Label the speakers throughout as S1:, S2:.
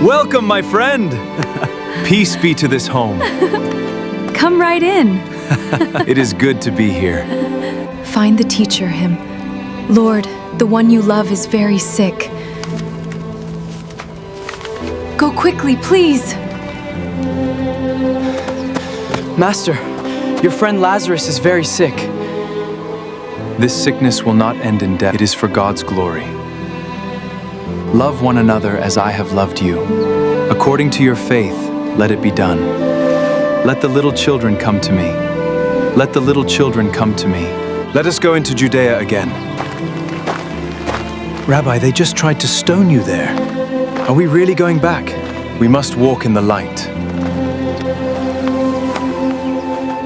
S1: Welcome, my friend. Peace be to this home.
S2: Come right in.
S1: It is good to be here.
S2: Find the teacher hymn. Lord, the one you love is very sick. Go quickly, please.
S3: Master, your friend Lazarus is very sick.
S1: This sickness will not end in death. It is for God's glory. Love one another as I have loved you. According to your faith, let it be done. Let the little children come to me. Let the little children come to me. Let us go into Judea again. Rabbi, they just tried to stone you there. Are we really going back? We must walk in the light.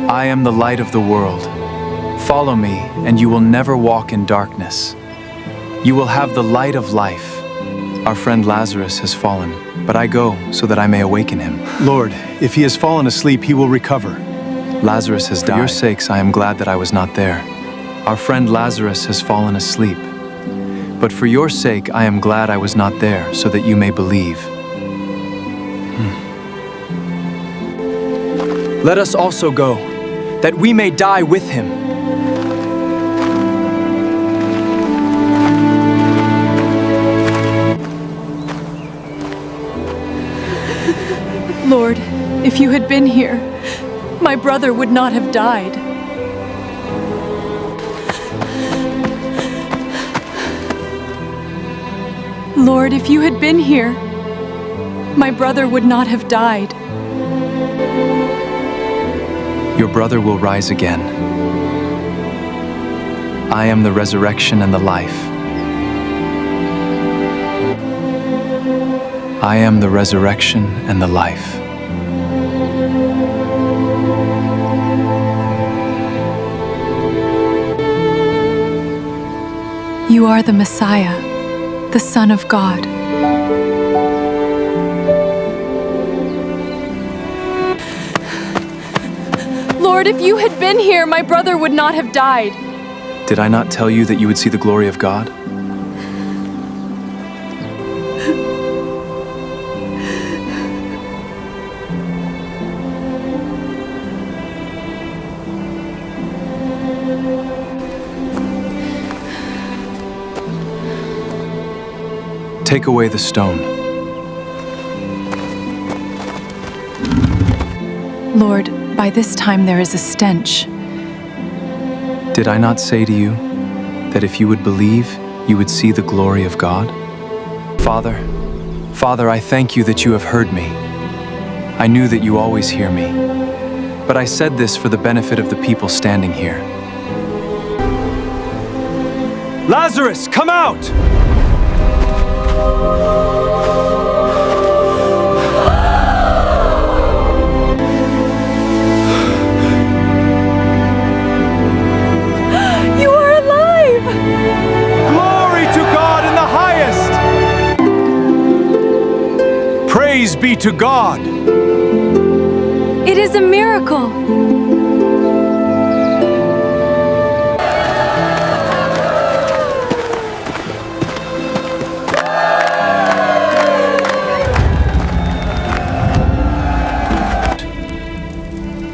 S1: I am the light of the world. Follow me, and you will never walk in darkness. You will have the light of life. Our friend Lazarus has fallen, but I go so that I may awaken him. Lord, if he has fallen asleep, he will recover. Lazarus has died. For your sakes, I am glad that I was not there. Our friend Lazarus has fallen asleep. But for your sake, I am glad I was not there, so that you may believe.
S3: Let us also go, that we may die with him.
S2: Lord, if you had been here, my brother would not have died. Lord, if you had been here, my brother would not have died.
S1: Your brother will rise again. I am the resurrection and the life. I am the resurrection and the life.
S2: You are the Messiah, the Son of God. Lord, if you had been here, my brother would not have died.
S1: Did I not tell you that you would see the glory of God? Take away the stone.
S2: Lord, by this time there is a stench.
S1: Did I not say to you that if you would believe, you would see the glory of God? Father, I thank you that you have heard me. I knew that you always hear me. But I said this for the benefit of the people standing here. Lazarus, come out!
S2: You are alive!
S1: Glory to God in the highest! Praise be to God!
S2: It is a miracle.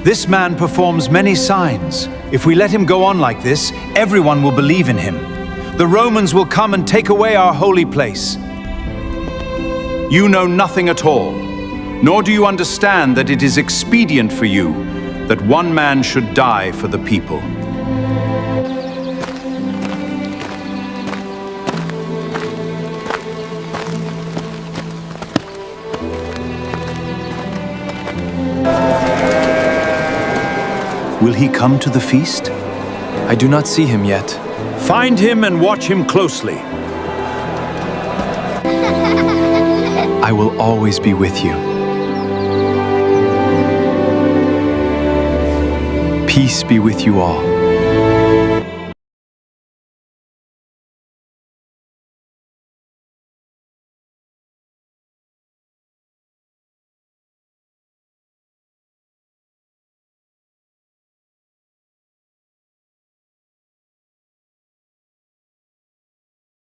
S4: This man performs many signs. If we let him go on like this, everyone will believe in him. The Romans will come and take away our holy place. You know nothing at all, nor do you understand that it is expedient for you that one man should die for the people. Will he come to the feast?
S1: I do not see him yet.
S4: Find him and watch him closely.
S1: I will always be with you. Peace be with you all.